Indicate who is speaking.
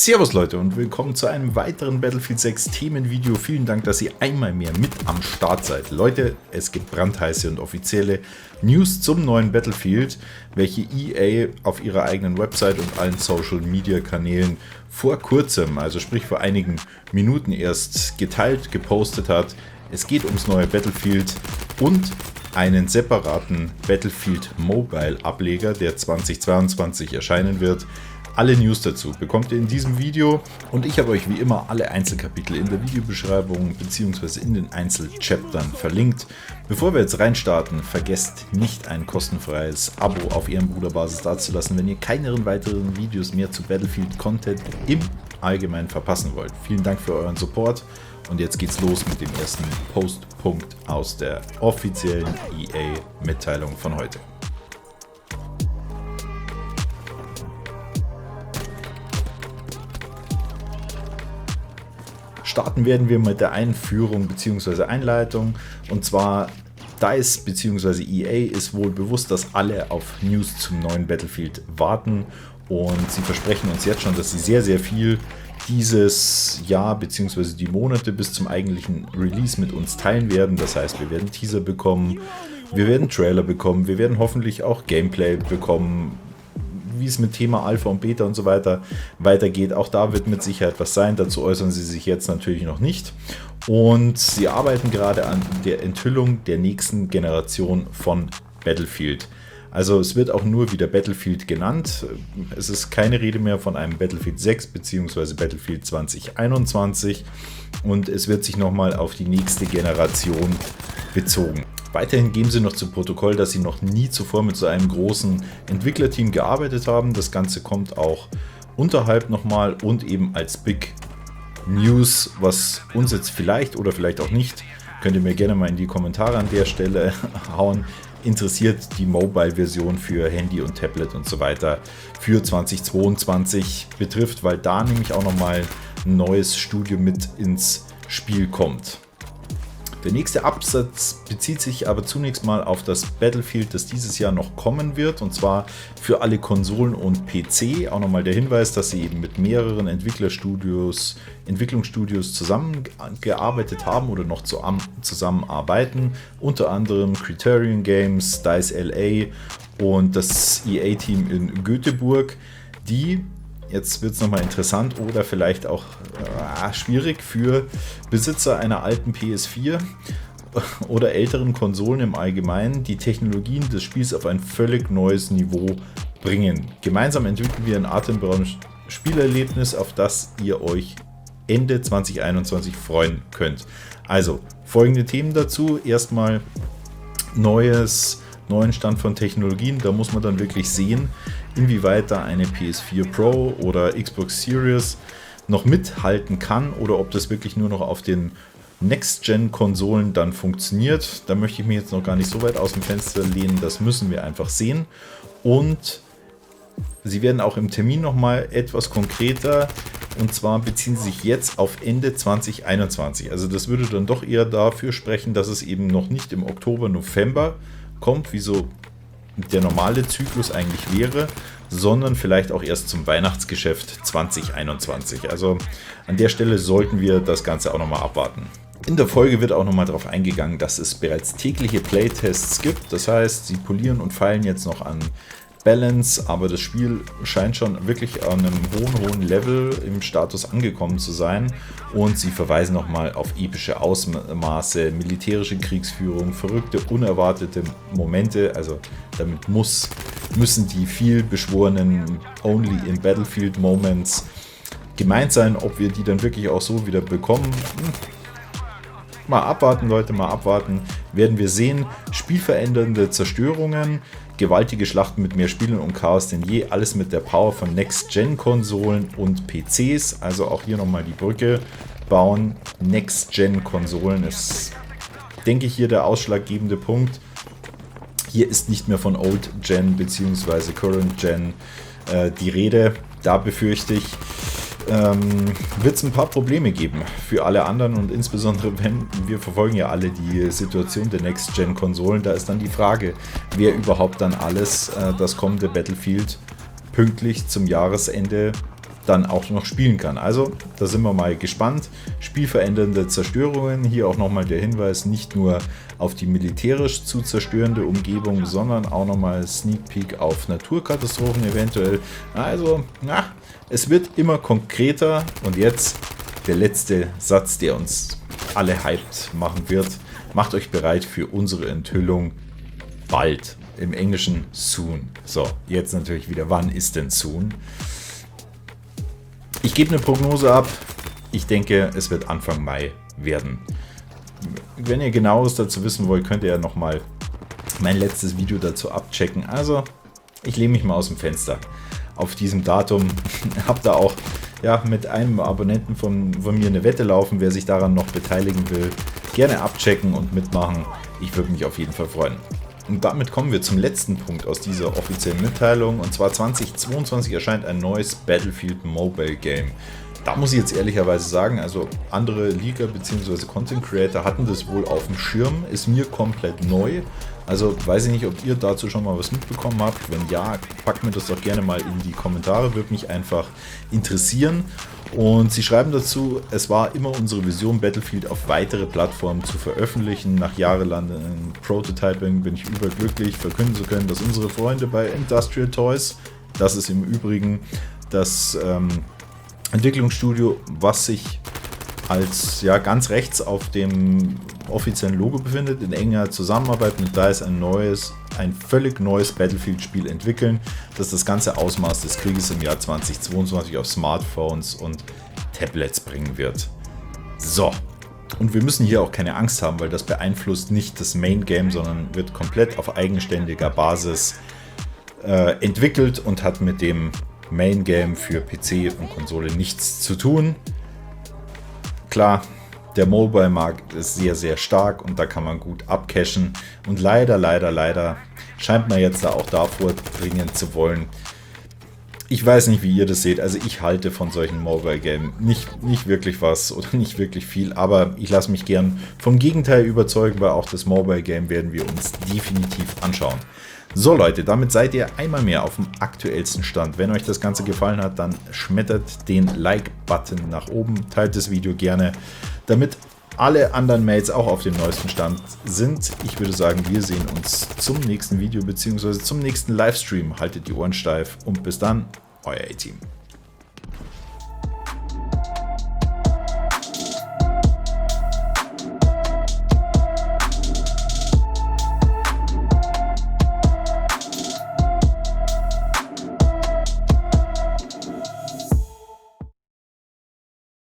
Speaker 1: Servus Leute und willkommen zu einem weiteren Battlefield 6 Themenvideo. Vielen Dank, dass ihr einmal mehr mit am Start seid. Leute, es gibt brandheiße und offizielle News zum neuen Battlefield, welche EA auf ihrer eigenen Website und allen Social Media Kanälen vor kurzem, also sprich vor einigen Minuten erst geteilt, gepostet hat. Es geht ums neue Battlefield und einen separaten Battlefield Mobile Ableger, der 2022 erscheinen wird. Alle News dazu bekommt ihr in diesem Video und ich habe euch wie immer alle Einzelkapitel in der Videobeschreibung bzw. in den Einzelchaptern verlinkt. Bevor wir jetzt reinstarten, vergesst nicht ein kostenfreies Abo auf Ehrenbruderbasis dazulassen, wenn ihr keine weiteren Videos mehr zu Battlefield Content im Allgemeinen verpassen wollt. Vielen Dank für euren Support und jetzt geht's los mit dem ersten Postpunkt aus der offiziellen EA-Mitteilung von heute. Starten werden wir mit der Einführung bzw. Einleitung, und zwar DICE bzw. EA ist wohl bewusst, dass alle auf News zum neuen Battlefield warten, und sie versprechen uns jetzt schon, dass sie sehr, sehr viel dieses Jahr bzw. die Monate bis zum eigentlichen Release mit uns teilen werden. Das heißt, wir werden Teaser bekommen, wir werden Trailer bekommen, wir werden hoffentlich auch Gameplay bekommen, wie es mit Thema Alpha und Beta und so weiter weitergeht. Auch da wird mit Sicherheit was sein. Dazu äußern sie sich jetzt natürlich noch nicht. Und sie arbeiten gerade an der Enthüllung der nächsten Generation von Battlefield. Also es wird auch nur wieder Battlefield genannt. Es ist keine Rede mehr von einem Battlefield 6 bzw. Battlefield 2021. Und es wird sich nochmal auf die nächste Generation bezogen. Weiterhin geben sie noch zu Protokoll, dass sie noch nie zuvor mit so einem großen Entwicklerteam gearbeitet haben. Das Ganze kommt auch unterhalb nochmal und eben als Big News, was uns jetzt vielleicht oder vielleicht auch nicht, könnt ihr mir gerne mal in die Kommentare an der Stelle hauen, interessiert die Mobile-Version für Handy und Tablet und so weiter für 2022 betrifft, weil da nämlich auch nochmal ein neues Studio mit ins Spiel kommt. Der nächste Absatz bezieht sich aber zunächst mal auf das Battlefield, das dieses Jahr noch kommen wird, und zwar für alle Konsolen und PC. Auch nochmal der Hinweis, dass sie eben mit mehreren Entwicklungsstudios zusammengearbeitet haben oder noch zusammenarbeiten. Unter anderem Criterion Games, DICE LA und das EA-Team in Göteborg, die, jetzt wird es nochmal interessant oder vielleicht auch schwierig für Besitzer einer alten PS4 oder älteren Konsolen im Allgemeinen, die Technologien des Spiels auf ein völlig neues Niveau bringen. Gemeinsam entwickeln wir ein atemberaubendes Spielerlebnis, auf das ihr euch Ende 2021 freuen könnt. Also folgende Themen dazu. Erstmal neuen Stand von Technologien. Da muss man dann wirklich sehen, inwieweit da eine PS4 Pro oder Xbox Series noch mithalten kann oder ob das wirklich nur noch auf den Next-Gen-Konsolen dann funktioniert. Da möchte ich mich jetzt noch gar nicht so weit aus dem Fenster lehnen, das müssen wir einfach sehen. Und sie werden auch im Termin nochmal etwas konkreter, und zwar beziehen sie sich jetzt auf Ende 2021. Also das würde dann doch eher dafür sprechen, dass es eben noch nicht im Oktober, November kommt, wie so der normale Zyklus eigentlich wäre, sondern vielleicht auch erst zum Weihnachtsgeschäft 2021. Also an der Stelle sollten wir das Ganze auch nochmal abwarten. In der Folge wird auch nochmal darauf eingegangen, dass es bereits tägliche Playtests gibt. Das heißt, sie polieren und feilen jetzt noch an Balance, aber das Spiel scheint schon wirklich an einem hohen Level im Status angekommen zu sein, und sie verweisen nochmal auf epische Ausmaße, militärische Kriegsführung, verrückte, unerwartete Momente. Also damit müssen die viel beschworenen Only in Battlefield Moments gemeint sein. Ob wir die dann wirklich auch so wieder bekommen, mal abwarten, Leute, mal abwarten. Werden wir sehen. Spielverändernde Zerstörungen, gewaltige Schlachten mit mehr Spielern und Chaos denn je. Alles mit der Power von Next-Gen-Konsolen und PCs. Also auch hier nochmal die Brücke bauen. Next-Gen-Konsolen ist, denke ich, hier der ausschlaggebende Punkt. Hier ist nicht mehr von Old-Gen bzw. Current-Gen die Rede. Da befürchte ich, wird es ein paar Probleme geben für alle anderen, und insbesondere wenn wir verfolgen ja alle die Situation der Next-Gen-Konsolen, da ist dann die Frage, wer überhaupt dann alles das kommende Battlefield pünktlich zum Jahresende dann auch noch spielen kann. Also da sind wir mal gespannt. Spielverändernde Zerstörungen, hier auch nochmal der Hinweis, nicht nur auf die militärisch zu zerstörende Umgebung, sondern auch nochmal Sneak Peek auf Naturkatastrophen eventuell. Also, na, es wird immer konkreter und jetzt der letzte Satz, der uns alle hyped machen wird. Macht euch bereit für unsere Enthüllung bald. Im Englischen soon. So, jetzt natürlich wieder, wann ist denn soon? Ich gebe eine Prognose ab. Ich denke, es wird Anfang Mai werden. Wenn ihr Genaues dazu wissen wollt, könnt ihr ja nochmal mein letztes Video dazu abchecken. Also, ich lehne mich mal aus dem Fenster. Auf diesem Datum habe da auch mit einem Abonnenten von mir eine Wette laufen. Wer sich daran noch beteiligen will, gerne abchecken und mitmachen. Ich würde mich auf jeden Fall freuen. Und damit kommen wir zum letzten Punkt aus dieser offiziellen Mitteilung. Und zwar 2022 erscheint ein neues Battlefield Mobile Game. Da muss ich jetzt ehrlicherweise sagen, also andere Leaker bzw. Content Creator hatten das wohl auf dem Schirm, ist mir komplett neu. Also weiß ich nicht, ob ihr dazu schon mal was mitbekommen habt. Wenn ja, packt mir das doch gerne mal in die Kommentare, würde mich einfach interessieren. Und sie schreiben dazu, es war immer unsere Vision, Battlefield auf weitere Plattformen zu veröffentlichen. Nach jahrelangem Prototyping bin ich überglücklich, verkünden zu können, dass unsere Freunde bei Industrial Toys, das ist im Übrigen das Entwicklungsstudio, was sich als ganz rechts auf dem offiziellen Logo befindet, in enger Zusammenarbeit mit DICE ein völlig neues Battlefield-Spiel entwickeln, das das ganze Ausmaß des Krieges im Jahr 2022 auf Smartphones und Tablets bringen wird. So, und wir müssen hier auch keine Angst haben, weil das beeinflusst nicht das Main Game, sondern wird komplett auf eigenständiger Basis entwickelt und hat mit dem Main Game für PC und Konsole nichts zu tun. Klar, der Mobile-Markt ist sehr, sehr stark und da kann man gut abcashen. Und leider scheint man jetzt da auch davor dringen zu wollen. Ich weiß nicht, wie ihr das seht. Also ich halte von solchen Mobile-Games nicht wirklich was oder nicht wirklich viel. Aber ich lasse mich gern vom Gegenteil überzeugen, weil auch das Mobile-Game werden wir uns definitiv anschauen. So Leute, damit seid ihr einmal mehr auf dem aktuellsten Stand. Wenn euch das Ganze gefallen hat, dann schmettert den Like-Button nach oben, teilt das Video gerne, damit alle anderen Mates auch auf dem neuesten Stand sind. Ich würde sagen, wir sehen uns zum nächsten Video bzw. zum nächsten Livestream. Haltet die Ohren steif und bis dann, euer A-Team.